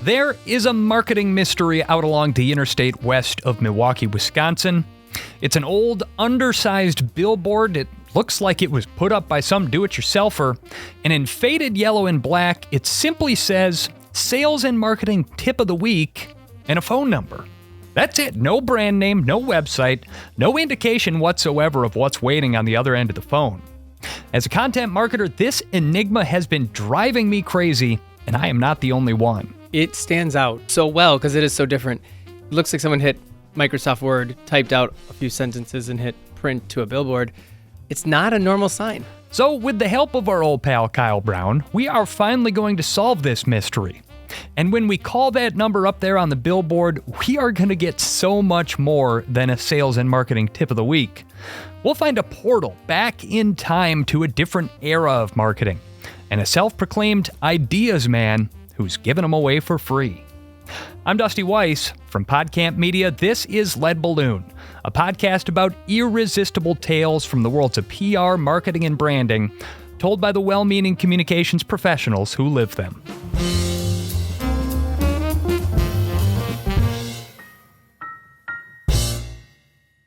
There is a marketing mystery out along the interstate west of Milwaukee, Wisconsin. It's an old, undersized billboard. It looks like it was put up by some do-it-yourselfer. And in faded yellow and black, it simply says, Sales and Marketing Tip of the Week, and a phone number. That's it. No brand name, no website, no indication whatsoever of what's waiting on the other end of the phone. As a content marketer, this enigma has been driving me crazy, and I am not the only one. It stands out so well because it is so different. It looks like someone hit Microsoft Word, typed out a few sentences, and hit print to a billboard. It's not a normal sign. So with the help of our old pal Kyle Brown, we are finally going to solve this mystery. And when we call that number up there on the billboard, we are going to get so much more than a sales and marketing tip of the week. We'll find a portal back in time to a different era of marketing, and a self-proclaimed ideas man who's giving them away for free. I'm Dusty Weiss from PodCamp Media. This is Lead Balloon, a podcast about irresistible tales from the worlds of PR, marketing, and branding, told by the well-meaning communications professionals who live them.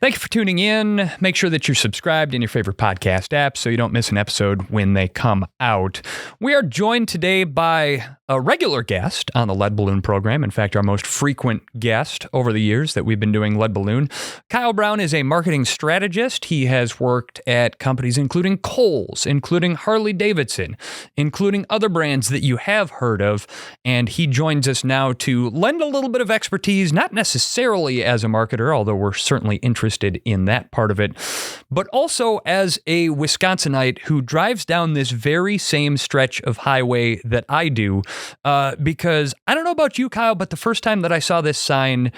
Thank you for tuning in. Make sure that you're subscribed in your favorite podcast app so you don't miss an episode when they come out. We are joined today by a regular guest on the Lead Balloon program. In fact, our most frequent guest over the years that we've been doing Lead Balloon. Kyle Brown is a marketing strategist. He has worked at companies including Kohl's, including Harley-Davidson, including other brands that you have heard of. And he joins us now to lend a little bit of expertise, not necessarily as a marketer, although we're certainly interested in that part of it, but also as a Wisconsinite who drives down this very same stretch of highway that I do, because I don't know about you, Kyle, but the first time that I saw this sign,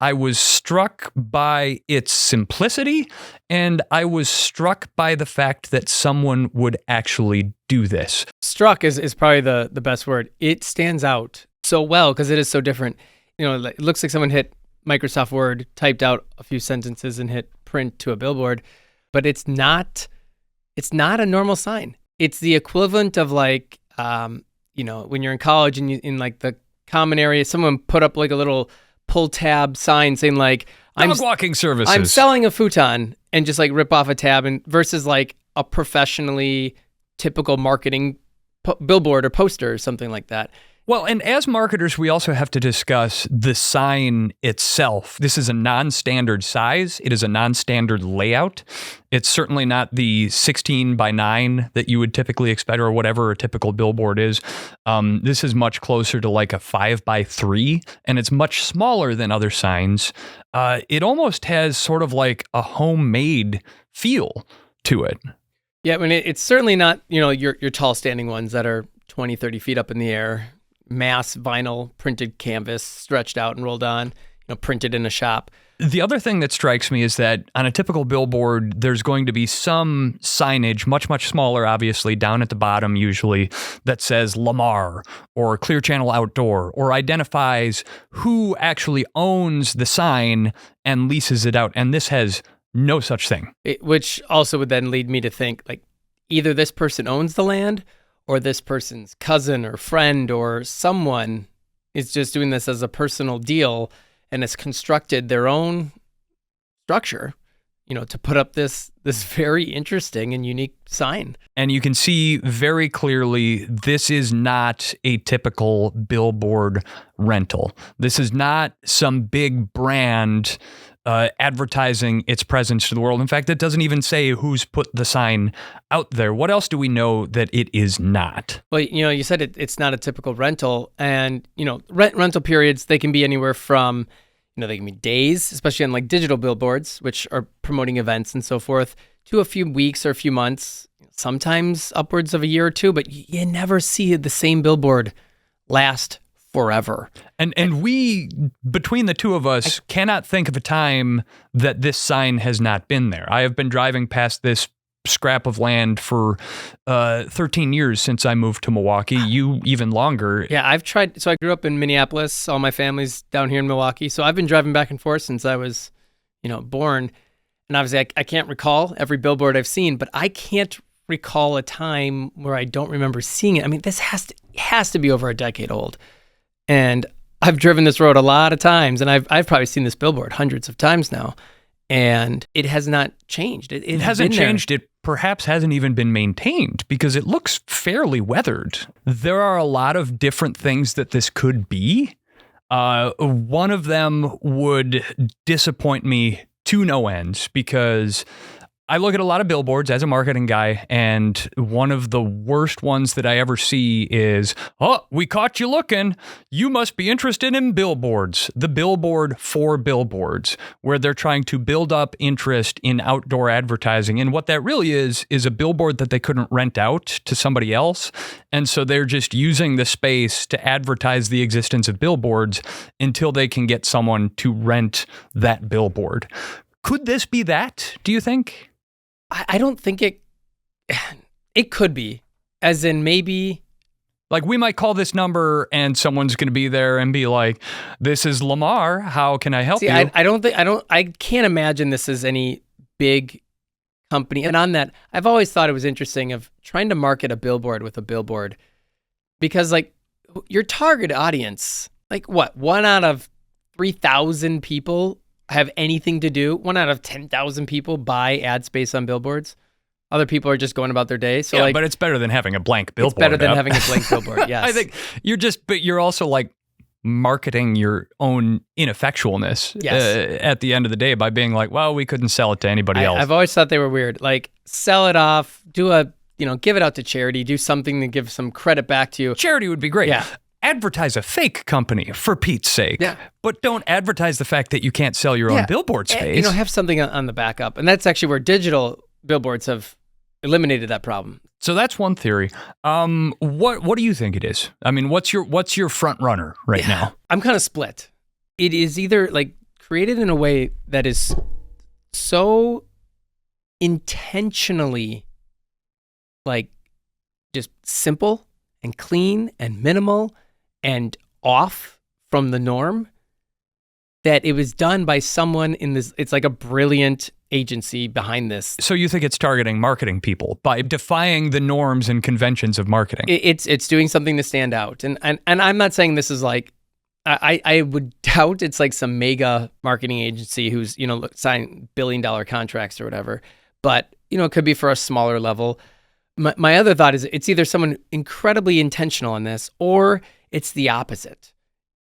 I was struck by its simplicity, and I was struck by the fact that someone would actually do this. Struck is probably the best word. It stands out so well because it is so different. You know, it looks like someone hit Microsoft Word, typed out a few sentences, and hit print to a billboard, but it's not a normal sign. It's the equivalent of like, when you're in college and you, in like the common area, someone put up like a little pull tab sign saying like, Dog walking services. I'm selling a futon, and just like rip off a tab, and versus like a professionally typical marketing billboard or poster or something like that. Well, and as marketers, we also have to discuss the sign itself. This is a non-standard size. It is a non-standard layout. It's certainly not the 16 by 9 that you would typically expect, or whatever a typical billboard is. This is much closer to like a 5 by 3, and it's much smaller than other signs. It almost has sort of like a homemade feel to it. Yeah, I mean, it's certainly not, your tall standing ones that are 20, 30 feet up in the air. Mass vinyl printed canvas stretched out and rolled on, printed in a shop. The other thing that strikes me is that on a typical billboard, there's going to be some signage, much, much smaller, obviously, down at the bottom usually, that says Lamar or Clear Channel Outdoor, or identifies who actually owns the sign and leases it out. And this has no such thing. Which also would then lead me to think, like, either this person owns the land, or this person's cousin or friend or someone is just doing this as a personal deal and has constructed their own structure, to put up this very interesting and unique sign. And you can see very clearly this is not a typical billboard rental. This is not some big brand advertising its presence to the world. In fact, it doesn't even say who's put the sign out there. What else do we know that it is not? Well, you said it's not a typical rental, and rental periods, they can be anywhere from, they can be days, especially on like digital billboards, which are promoting events and so forth, to a few weeks or a few months, sometimes upwards of a year or two, but you never see the same billboard last forever. And we, between the two of us, cannot think of a time that this sign has not been there. I have been driving past this scrap of land for 13 years since I moved to Milwaukee. You even longer. Yeah, I've tried. So I grew up in Minneapolis. All my family's down here in Milwaukee. So I've been driving back and forth since I was, born. And obviously I can't recall every billboard I've seen, but I can't recall a time where I don't remember seeing it. I mean, this has to be over a decade old. And I've driven this road a lot of times, and I've probably seen this billboard hundreds of times now, and it has not changed. It hasn't changed. It perhaps hasn't even been maintained because it looks fairly weathered. There are a lot of different things that this could be. One of them would disappoint me to no ends because I look at a lot of billboards as a marketing guy, and one of the worst ones that I ever see is, oh, we caught you looking. You must be interested in billboards. The billboard for billboards, where they're trying to build up interest in outdoor advertising. And what that really is a billboard that they couldn't rent out to somebody else. And so they're just using the space to advertise the existence of billboards until they can get someone to rent that billboard. Could this be that, do you think? I don't think it could be, as in maybe. Like we might call this number and someone's going to be there and be like, this is Lamar. How can I help you? I can't imagine this is any big company. And on that, I've always thought it was interesting of trying to market a billboard with a billboard because like your target audience, like what, 1 out of 3,000 people have anything to do. 1 out of 10,000 people buy ad space on billboards. Other people are just going about their day. So yeah, but it's better than having a blank billboard. It's better than having a blank billboard. Yes. I think but you're also like marketing your own ineffectualness at the end of the day by being like, well, we couldn't sell it to anybody else. I've always thought they were weird. Like sell it off, give it out to charity, do something to give some credit back to you. Charity would be great. Yeah. Advertise a fake company for Pete's sake. Yeah. But don't advertise the fact that you can't sell your own billboard space. Have something on the backup. And that's actually where digital billboards have eliminated that problem. So that's one theory. What do you think it is? I mean, what's your front runner right now? I'm kind of split. It is either like created in a way that is so intentionally like just simple and clean and minimal and off from the norm that it was done by someone in this. It's like a brilliant agency behind this. So you think it's targeting marketing people by defying the norms and conventions of marketing? It's doing something to stand out. And I'm not saying this is like, I would doubt it's like some mega marketing agency who's, signing billion-dollar contracts or whatever. But, it could be for a smaller level. My other thought is it's either someone incredibly intentional in this or it's the opposite.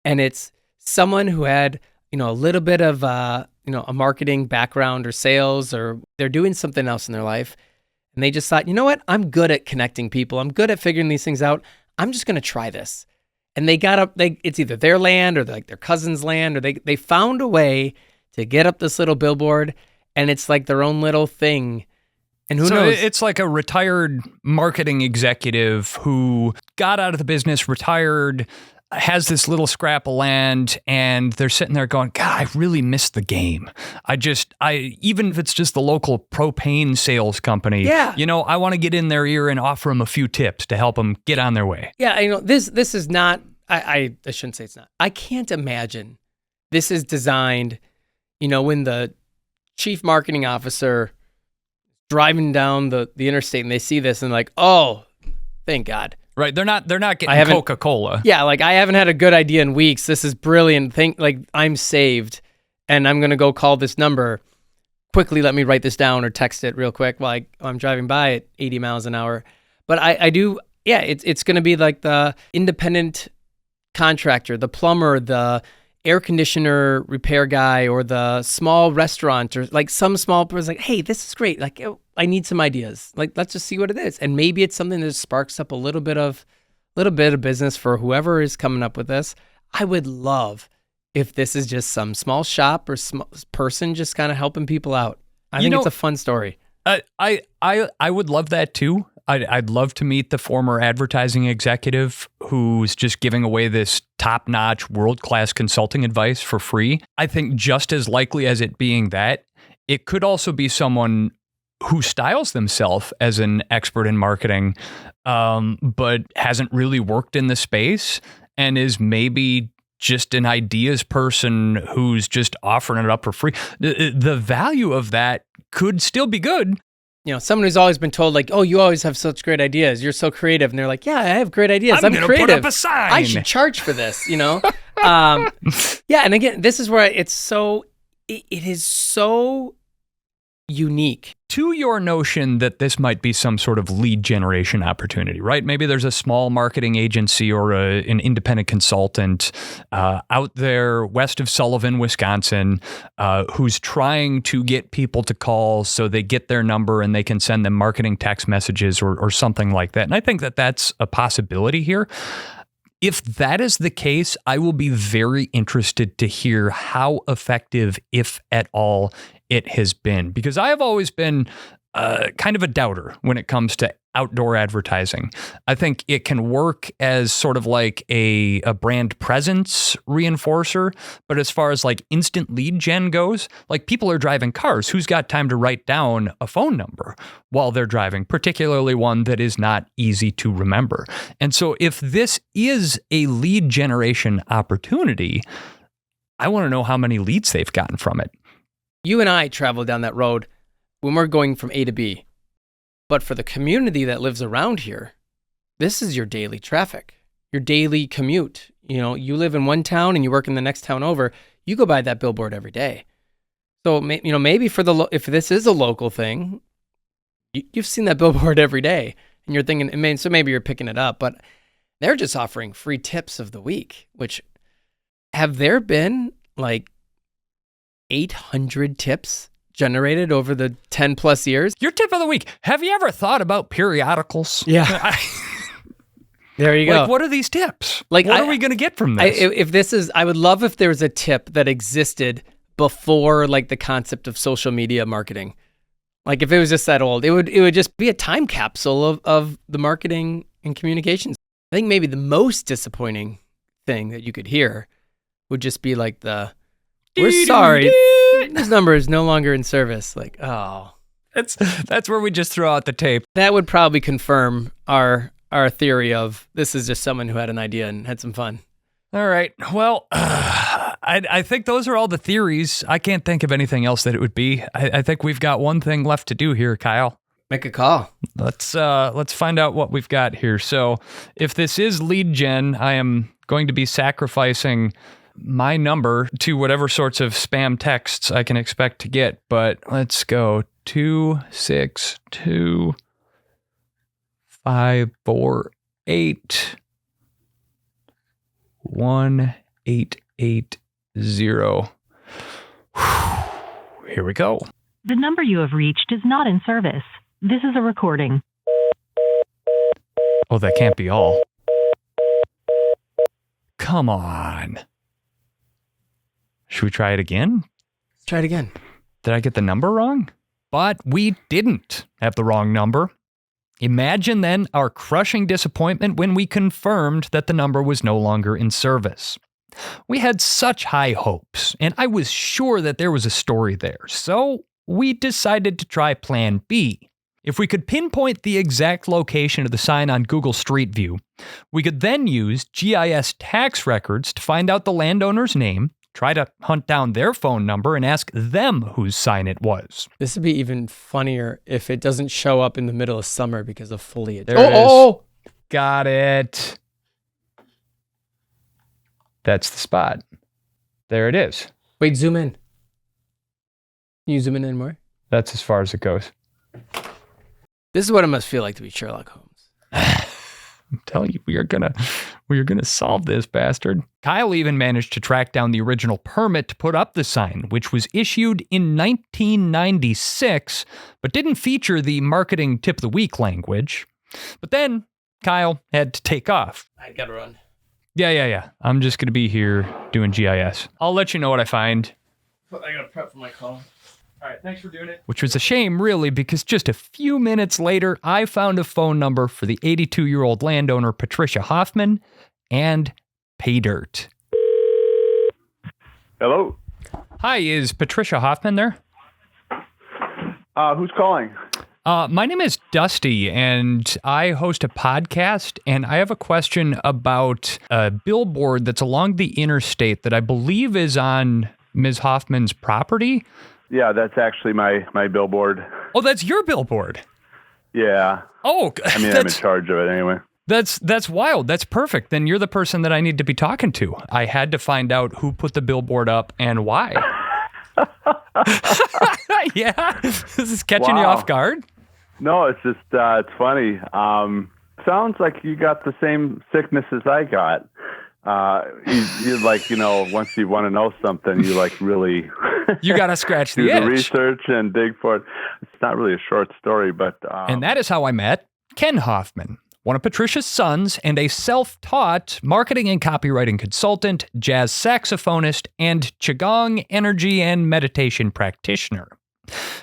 And it's someone who had, a little bit of, a marketing background or sales, or they're doing something else in their life. And they just thought, you know what? I'm good at connecting people. I'm good at figuring these things out. I'm just going to try this. And they got up, it's either their land or like their cousin's land, or they found a way to get up this little billboard, and it's like their own little thing. And who knows? It's like a retired marketing executive who got out of the business, retired, has this little scrap of land, and they're sitting there going, God, I really missed the game. Even if it's just the local propane sales company, I want to get in their ear and offer them a few tips to help them get on their way. Yeah, this is not, I shouldn't say it's not. I can't imagine this is designed, when the chief marketing officer driving down the interstate and they see this and like, oh, thank God. Right, they're not getting Coca-Cola. Yeah, like I haven't had a good idea in weeks. This is brilliant. I'm saved, and I'm gonna go call this number. Quickly, let me write this down or text it real quick while I'm driving by at 80 miles an hour. But I do, it's gonna be like the independent contractor, the plumber, the air conditioner repair guy, or the small restaurant, or like some small person like, hey, this is great. Like, I need some ideas. Like, let's just see what it is. And maybe it's something that sparks up a little bit of business for whoever is coming up with this. I would love if this is just some small shop or person just kind of helping people out. I think it's a fun story. I would love that too. I'd love to meet the former advertising executive who's just giving away this top-notch, world-class consulting advice for free. I think just as likely as it being that, it could also be someone who styles themselves as an expert in marketing, but hasn't really worked in the space and is maybe just an ideas person who's just offering it up for free. The value of that could still be good. Someone who's always been told like, oh, you always have such great ideas. You're so creative. And they're like, yeah, I have great ideas. I'm creative. Put up a sign. I should charge for this, Yeah, and again, this is where it is so unique. To your notion that this might be some sort of lead generation opportunity, right? Maybe there's a small marketing agency or an independent consultant out there west of Sullivan, Wisconsin, who's trying to get people to call so they get their number and they can send them marketing text messages or something like that. And I think that that's a possibility here. If that is the case, I will be very interested to hear how effective, if at all, it has been, because I have always been kind of a doubter when it comes to outdoor advertising. I think it can work as sort of like a brand presence reinforcer, but as far as like instant lead gen goes, like people are driving cars. Who's got time to write down a phone number while they're driving, particularly one that is not easy to remember? And so if this is a lead generation opportunity, I want to know how many leads they've gotten from it. You and I travel down that road when we're going from A to B. But for the community that lives around here, this is your daily traffic, your daily commute. You know, you live in one town and you work in the next town over, you go by that billboard every day. So, you know, maybe if this is a local thing, you've seen that billboard every day and you're thinking, so maybe you're picking it up, but they're just offering free tips of the week, which have there been like 800 tips generated over the 10 plus years? Your tip of the week. Have you ever thought about periodicals? Yeah. There you go. Like, what are these tips? Like, what are we going to get from this? I would love if there was a tip that existed before like the concept of social media marketing. Like if it was just that old, it would just be a time capsule of the marketing and communications. I think maybe the most disappointing thing that you could hear would just be like we're sorry, this number is no longer in service. Like, oh. That's where we just throw out the tape. That would probably confirm our theory of this is just someone who had an idea and had some fun. All right. Well, I think those are all the theories. I can't think of anything else that it would be. I think we've got one thing left to do here, Kyle. Make a call. Let's find out what we've got here. So if this is lead gen, I am going to be sacrificing my number to whatever sorts of spam texts I can expect to get. But let's go 262 548 1880. Here we go. The number you have reached is not in service. This is a recording. Oh, that can't be all. Come on. Should we try it again? Let's try it again. Did I get the number wrong? But we didn't have the wrong number. Imagine then our crushing disappointment when we confirmed that the number was no longer in service. We had such high hopes, and I was sure that there was a story there, so we decided to try Plan B. If we could pinpoint the exact location of the sign on Google Street View, we could then use GIS tax records to find out the landowner's name, try to hunt down their phone number, and ask them whose sign it was. This would be even funnier if it doesn't show up in the middle of summer because of foliage. There it is. Got it. That's the spot. There it is. Wait, zoom in. Can you zoom in more? That's as far as it goes. This is what it must feel like to be Sherlock Holmes. I'm telling you, we are gonna solve this, bastard. Kyle even managed to track down the original permit to put up the sign, which was issued in 1996, but didn't feature the marketing tip of the week language. But then Kyle had to take off. I gotta run. Yeah. I'm just gonna be here doing GIS. I'll let you know what I find. I gotta prep for my call. All right, thanks for doing it. Which was a shame, really, because just a few minutes later, I found a phone number for the 82-year-old landowner, Patricia Hoffman, and pay dirt. Hello? Hi, is Patricia Hoffman there? Who's calling? My name is Dusty, and I host a podcast, and I have a question about a billboard that's along the interstate that I believe is on Ms. Hoffman's property. Yeah, that's actually my billboard. Oh, that's your billboard? Yeah. Oh, I'm in charge of it anyway. That's wild. That's perfect. Then you're the person that I need to be talking to. I had to find out who put the billboard up and why. Yeah, this is catching you off guard. No, it's just it's funny. Sounds like you got the same sickness as I got. You like, once you want to know something, you like really you got to scratch the do itch. the research and dig for it. It's not really a short story, but and that is how I met Ken Hoffman, one of Patricia's sons and a self-taught marketing and copywriting consultant, jazz saxophonist, and Qigong energy and meditation practitioner.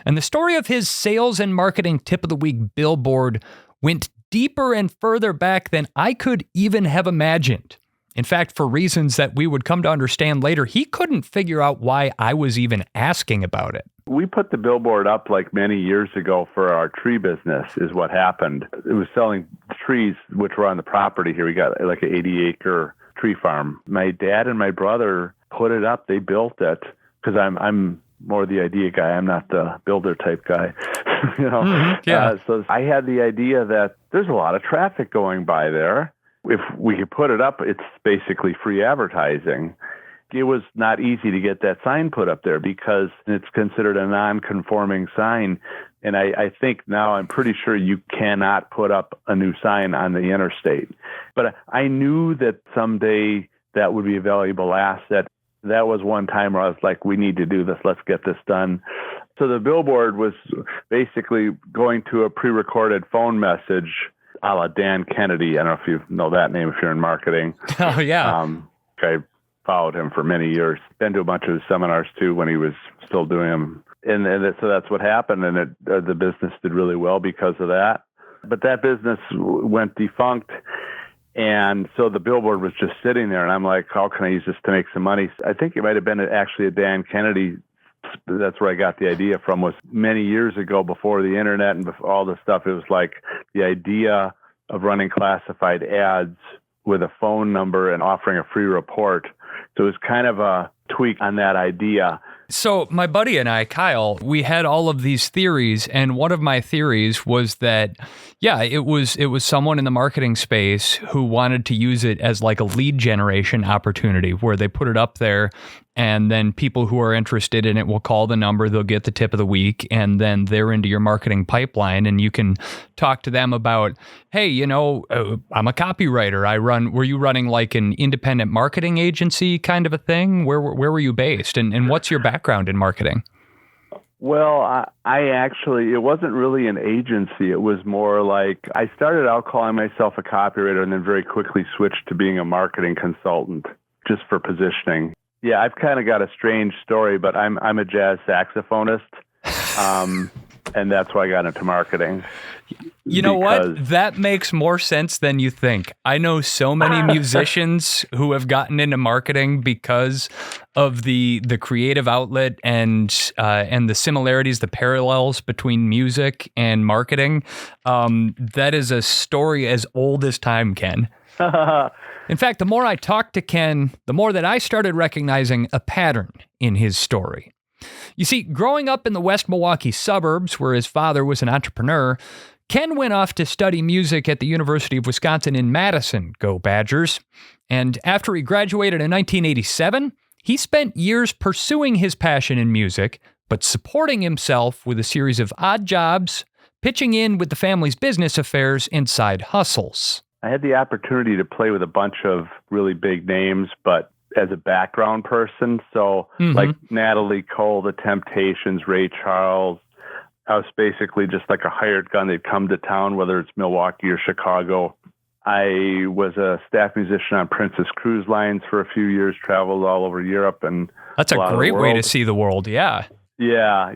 And the story of his sales and marketing tip of the week billboard went deeper and further back than I could even have imagined. In fact, for reasons that we would come to understand later, he couldn't figure out why I was even asking about it. We put the billboard up like many years ago for our tree business is what happened. It was selling trees, which were on the property here. We got like an 80-acre tree farm. My dad and my brother put it up. They built it because I'm more the idea guy. I'm not the builder type guy. So I had the idea that there's a lot of traffic going by there. If we could put it up, it's basically free advertising. It was not easy to get that sign put up there because it's considered a non-conforming sign. And I think now I'm pretty sure you cannot put up a new sign on the interstate. But I knew that someday that would be a valuable asset. That was one time where I was like, we need to do this. Let's get this done. So the billboard was basically going to a pre-recorded phone message a la Dan Kennedy. I don't know if you know that name if you're in marketing. Oh, yeah. I followed him for many years. Been to a bunch of his seminars, too, when he was still doing them. So that's what happened, and the business did really well because of that. But that business went defunct, and so the billboard was just sitting there, and I'm like, how can I use this to make some money? I think it might have been actually a Dan Kennedy. That's where I got the idea from, was many years ago before the internet and before all this stuff. It was like the idea of running classified ads with a phone number and offering a free report. So it was kind of a tweak on that idea. So my buddy and I, Kyle, we had all of these theories, and one of my theories was that, it was someone in the marketing space who wanted to use it as like a lead generation opportunity where they put it up there, and then people who are interested in it will call the number, they'll get the tip of the week, and then they're into your marketing pipeline, and you can talk to them about, hey, I'm a copywriter. Were you running like an independent marketing agency kind of a thing? Where were you based, and what's your background in marketing? Well, I actually, it wasn't really an agency. It was more like I started out calling myself a copywriter and then very quickly switched to being a marketing consultant just for positioning. Yeah, I've kind of got a strange story, but I'm a jazz saxophonist, and that's why I got into marketing. You know what? That makes more sense than you think. I know so many musicians who have gotten into marketing because of the creative outlet and the similarities, the parallels between music and marketing. That is a story as old as time, Ken. In fact, the more I talked to Ken, the more that I started recognizing a pattern in his story. You see, growing up in the West Milwaukee suburbs, where his father was an entrepreneur, Ken went off to study music at the University of Wisconsin in Madison, go Badgers. And after he graduated in 1987, he spent years pursuing his passion in music, but supporting himself with a series of odd jobs, pitching in with the family's business affairs and side hustles. I had the opportunity to play with a bunch of really big names, but as a background person. So like Natalie Cole, The Temptations, Ray Charles. I was basically just like a hired gun. They'd come to town, whether it's Milwaukee or Chicago. I was a staff musician on Princess Cruise Lines for a few years, traveled all over Europe. And that's a great way to see the world, yeah. Yeah.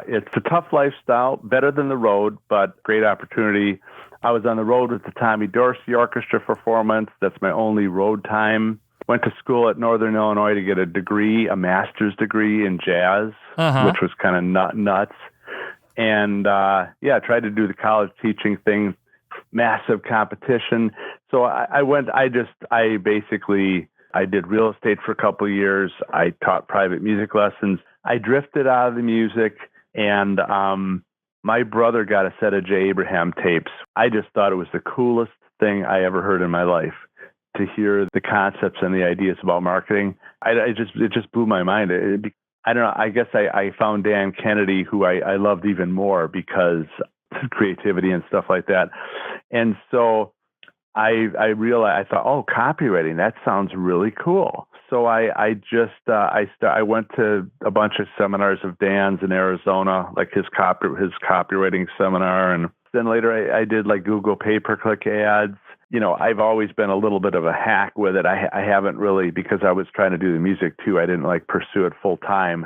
It's a tough lifestyle, better than the road, but great opportunity. I was on the road with the Tommy Dorsey Orchestra performance. That's my only road time. Went to school at Northern Illinois to get a master's degree in jazz, which was kind of nuts. And tried to do the college teaching thing, massive competition. So I did real estate for a couple of years. I taught private music lessons. I drifted out of the music, and my brother got a set of Jay Abraham tapes. I just thought it was the coolest thing I ever heard in my life. To hear the concepts and the ideas about marketing, it just blew my mind. I don't know. I guess I found Dan Kennedy, who I loved even more because creativity and stuff like that. And so I realized, I thought, oh, copywriting, that sounds really cool. So I went to a bunch of seminars of Dan's in Arizona, like his copywriting seminar. And then later I did like Google pay-per-click ads. I've always been a little bit of a hack with it. I haven't really, because I was trying to do the music too. I didn't like pursue it full time.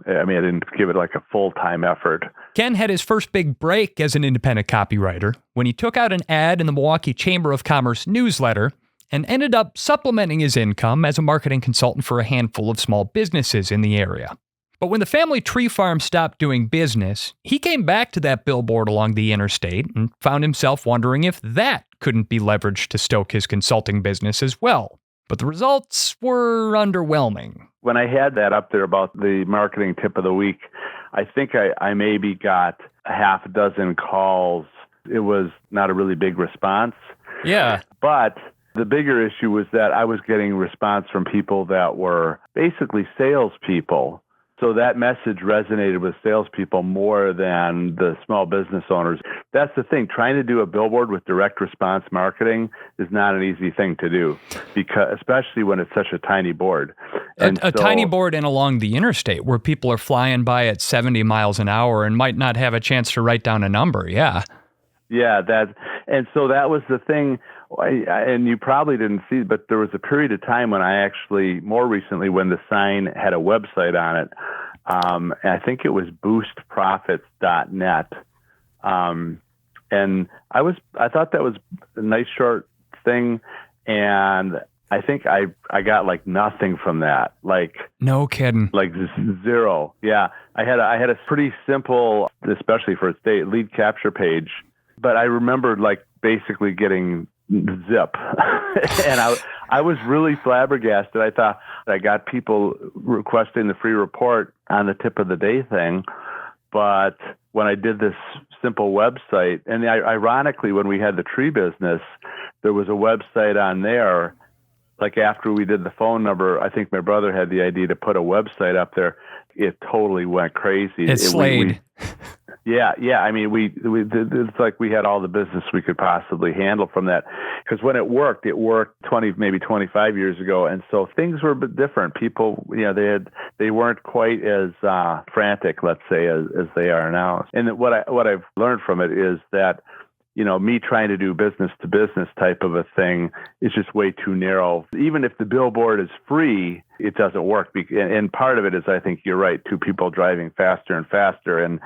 I didn't give it like a full-time effort. Ken had his first big break as an independent copywriter when he took out an ad in the Milwaukee Chamber of Commerce newsletter and ended up supplementing his income as a marketing consultant for a handful of small businesses in the area. But when the family tree farm stopped doing business, he came back to that billboard along the interstate and found himself wondering if that couldn't be leveraged to stoke his consulting business as well. But the results were underwhelming. When I had that up there about the marketing tip of the week, I think I maybe got a half a dozen calls. It was not a really big response. Yeah. But the bigger issue was that I was getting response from people that were basically salespeople. So that message resonated with salespeople more than the small business owners. That's the thing. Trying to do a billboard with direct response marketing is not an easy thing to do, because especially when it's such a tiny board. And a tiny board and along the interstate where people are flying by at 70 miles an hour and might not have a chance to write down a number. Yeah. Yeah, and so that was the thing. And you probably didn't see, but there was a period of time when I actually, more recently, when the sign had a website on it, and I think it was boostprofits.net. And I thought that was a nice short thing. And I think I got like nothing from that. Like, no kidding. Like zero. Yeah. I had a pretty simple, especially for a state, lead capture page. But I remembered like basically getting zip. And I was really flabbergasted. I thought I got people requesting the free report on the tip of the day thing. But when I did this simple website, and ironically, when we had the tree business, there was a website on there. Like after we did the phone number, I think my brother had the idea to put a website up there. It totally went crazy. It slayed. Yeah. It's like we had all the business we could possibly handle from that. Because when it worked 20, maybe 25 years ago. And so things were a bit different. People, they weren't quite as frantic, let's say, as they are now. And what I've learned from it is that, me trying to do business to business type of a thing is just way too narrow. Even if the billboard is free, it doesn't work. And part of it is, I think you're right, two people driving faster and faster and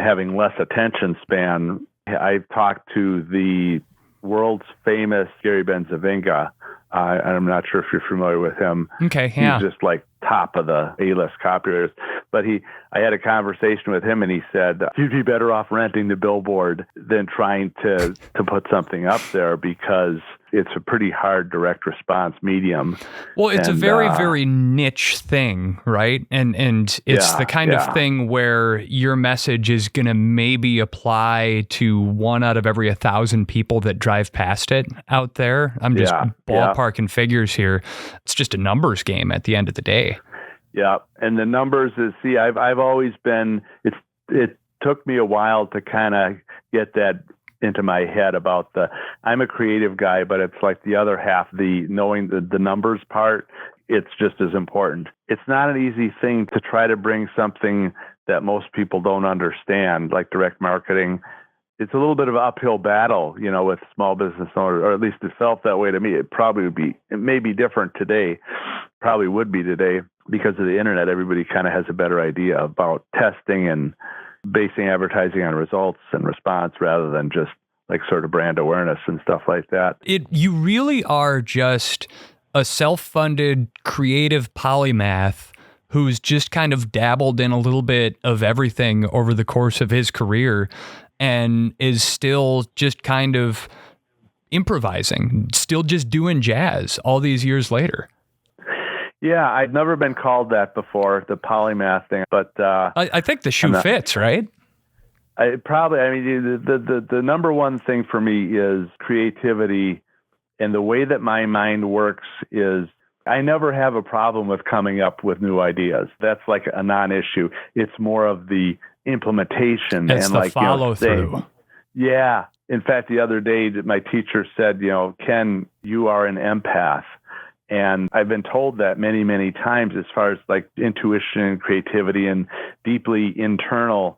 having less attention span. I've talked to the world's famous Gary Benzavinga. I'm not sure if you're familiar with him. Okay, yeah. He's just like top of the A-list copywriters. But I had a conversation with him, and he said, you'd be better off renting the billboard than trying to put something up there, because it's a pretty hard direct response medium. Well, it's a very, very niche thing, right? And it's the kind of thing where your message is going to maybe apply to 1 out of every 1,000 people that drive past it out there. I'm just ballparking figures here. It's just a numbers game at the end of the day. Yeah, and the numbers is, I've always been, it took me a while to kind of get that into my head about I'm a creative guy, but it's like the other half, the knowing the numbers part, it's just as important. It's not an easy thing to try to bring something that most people don't understand, like direct marketing. It's a little bit of an uphill battle, with small business owners, or at least it felt that way to me. It may be different today, probably would be today, because of the internet. Everybody kind of has a better idea about testing and basing advertising on results and response rather than just like sort of brand awareness and stuff like that. You really are just a self-funded creative polymath who's just kind of dabbled in a little bit of everything over the course of his career and is still just kind of improvising, still just doing jazz all these years later. Yeah, I've never been called that before, the polymath thing, but I think the shoe fits, right? The number one thing for me is creativity, and the way that my mind works is I never have a problem with coming up with new ideas. That's like a non-issue. It's more of the implementation It's and the like follow through. Yeah. In fact, the other day, my teacher said, Ken, you are an empath. And I've been told that many, many times as far as like intuition and creativity and deeply internal.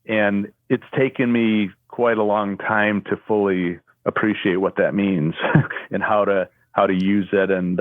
And it's taken me quite a long time to fully appreciate what that means and how to use it. And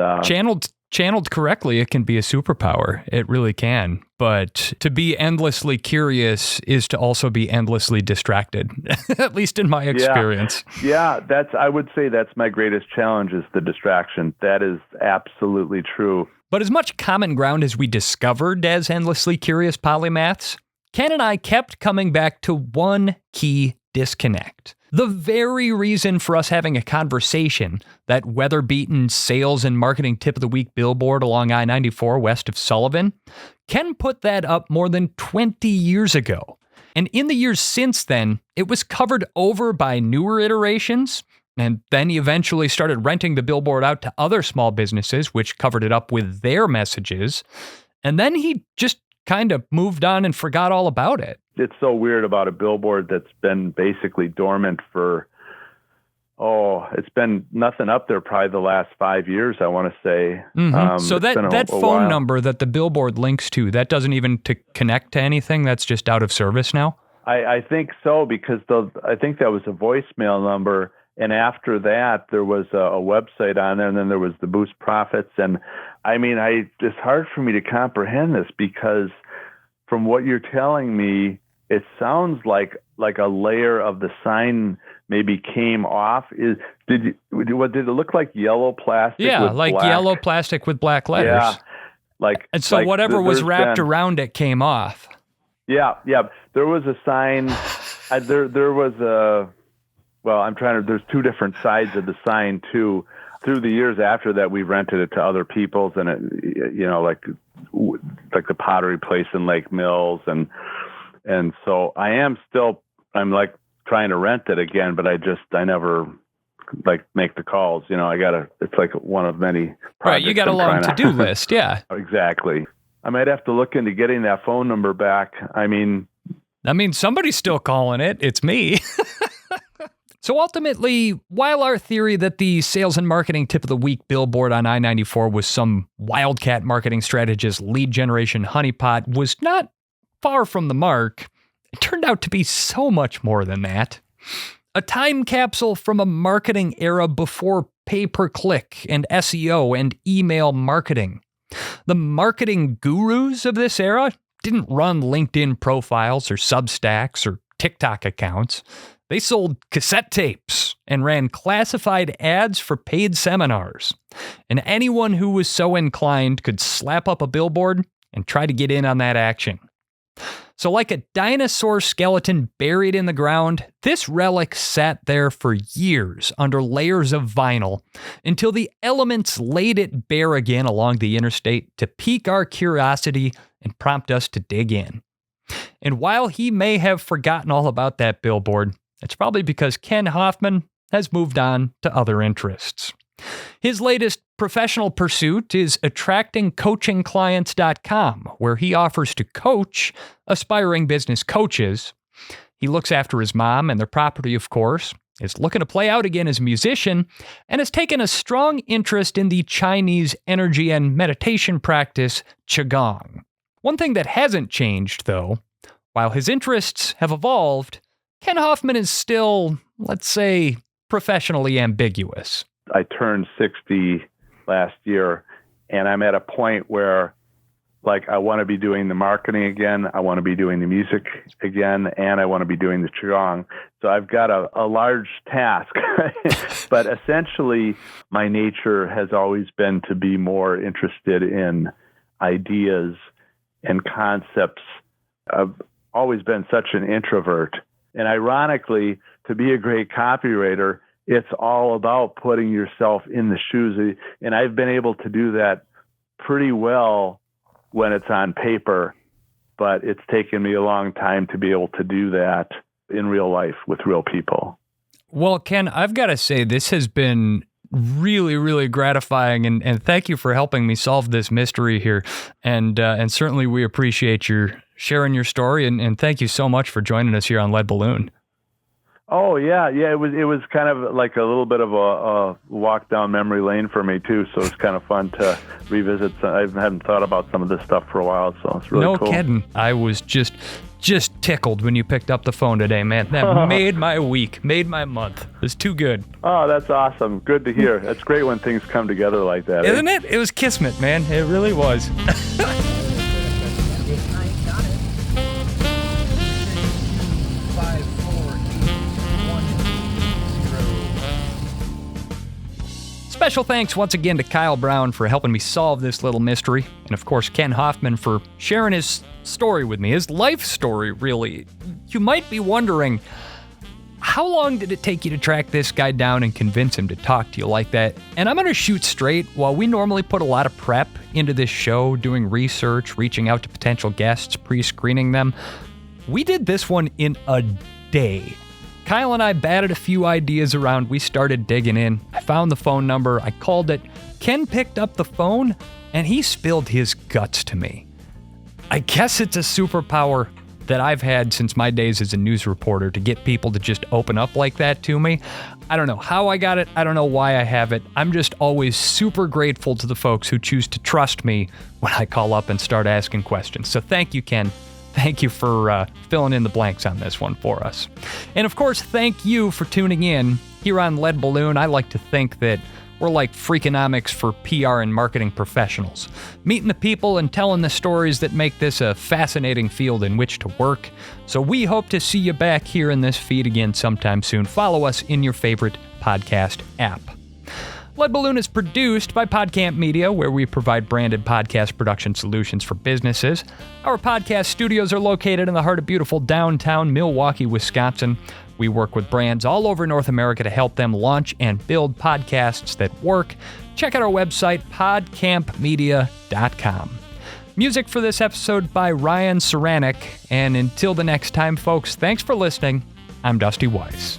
channeled correctly, it can be a superpower. It really can. But to be endlessly curious is to also be endlessly distracted, at least in my experience. Yeah, I would say that's my greatest challenge is the distraction. That is absolutely true. But as much common ground as we discovered as endlessly curious polymaths, Ken and I kept coming back to one key disconnect. The very reason for us having a conversation, that weather-beaten sales and marketing tip of the week billboard along I-94 west of Sullivan, Ken put that up more than 20 years ago. And in the years since then, it was covered over by newer iterations, and then he eventually started renting the billboard out to other small businesses, which covered it up with their messages. And then he just kind of moved on and forgot all about it. It's so weird about a billboard that's been basically dormant for, it's been nothing up there probably the last 5 years, I want to say. Mm-hmm. So that phone number that the billboard links to, that doesn't even to connect to anything? That's just out of service now? I think so, because I think that was a voicemail number. And after that, there was a website on there, and then there was the Boost Profits. And it's hard for me to comprehend this, because from what you're telling me, it sounds like a layer of the sign maybe came off. Did it look like yellow plastic? Yeah, with like black? Yellow plastic with black letters. Yeah, and so whatever was wrapped around it came off. Yeah. There was a sign. There was a. Well, there's two different sides of the sign too. Through the years after that, we rented it to other people's, and like the pottery place in Lake Mills, and so I'm like trying to rent it again, but I never like make the calls. It's like one of many projects. Right, you got a long to-do list, yeah. Exactly. I might have to look into getting that phone number back. Somebody's still calling it. It's me. So ultimately, while our theory that the sales and marketing tip of the week billboard on I-94 was some wildcat marketing strategist lead generation honeypot was not far from the mark, it turned out to be so much more than that. A time capsule from a marketing era before pay-per-click and SEO and email marketing. The marketing gurus of this era didn't run LinkedIn profiles or Substacks or TikTok accounts. They sold cassette tapes and ran classified ads for paid seminars. And anyone who was so inclined could slap up a billboard and try to get in on that action. So like a dinosaur skeleton buried in the ground, this relic sat there for years under layers of vinyl until the elements laid it bare again along the interstate to pique our curiosity and prompt us to dig in. And while he may have forgotten all about that billboard, it's probably because Ken Hoffman has moved on to other interests. His latest professional pursuit is attractingcoachingclients.com, where he offers to coach aspiring business coaches. He looks after his mom and their property, of course, is looking to play out again as a musician, and has taken a strong interest in the Chinese energy and meditation practice, Qigong. One thing that hasn't changed, though, while his interests have evolved, Ken Hoffman is still, let's say, professionally ambiguous. I turned 60 last year, and I'm at a point where, like, I want to be doing the marketing again, I want to be doing the music again, and I want to be doing the Qigong. So I've got a large task. But essentially, my nature has always been to be more interested in ideas and concepts. I've always been such an introvert. And ironically, to be a great copywriter, it's all about putting yourself in the shoes. And I've been able to do that pretty well when it's on paper, but it's taken me a long time to be able to do that in real life with real people. Well, Ken, I've got to say, this has been really, really gratifying, and thank you for helping me solve this mystery here. And certainly we appreciate your sharing your story, and thank you so much for joining us here on Lead Balloon. Oh yeah. It was kind of like a little bit of a walk down memory lane for me too. So it's kind of fun to revisit. I hadn't thought about some of this stuff for a while, so it's really cool. No kidding. I was just tickled when you picked up the phone today, man. That made my week, made my month. It was too good. Oh, that's awesome. Good to hear. It's great when things come together like that. Isn't it? It was kismet, man. It really was. Special thanks once again to Kyle Brown for helping me solve this little mystery. And of course, Ken Hoffman for sharing his story with me, his life story, really. You might be wondering, how long did it take you to track this guy down and convince him to talk to you like that? And I'm going to shoot straight. While we normally put a lot of prep into this show, doing research, reaching out to potential guests, pre-screening them, we did this one in a day. Kyle and I batted a few ideas around. We started digging in. I found the phone number. I called it. Ken picked up the phone, and he spilled his guts to me. I guess it's a superpower that I've had since my days as a news reporter to get people to just open up like that to me. I don't know how I got it. I don't know why I have it. I'm just always super grateful to the folks who choose to trust me when I call up and start asking questions. So thank you, Ken. Thank you for filling in the blanks on this one for us. And of course, thank you for tuning in. Here on Lead Balloon, I like to think that we're like Freakonomics for PR and marketing professionals, meeting the people and telling the stories that make this a fascinating field in which to work. So we hope to see you back here in this feed again sometime soon. Follow us in your favorite podcast app. Lead Balloon is produced by PodCamp Media, where we provide branded podcast production solutions for businesses. Our podcast studios are located in the heart of beautiful downtown Milwaukee, Wisconsin. We work with brands all over North America to help them launch and build podcasts that work. Check out our website, podcampmedia.com. Music for this episode by Ryan Saranic. And until the next time, folks, thanks for listening. I'm Dusty Weiss.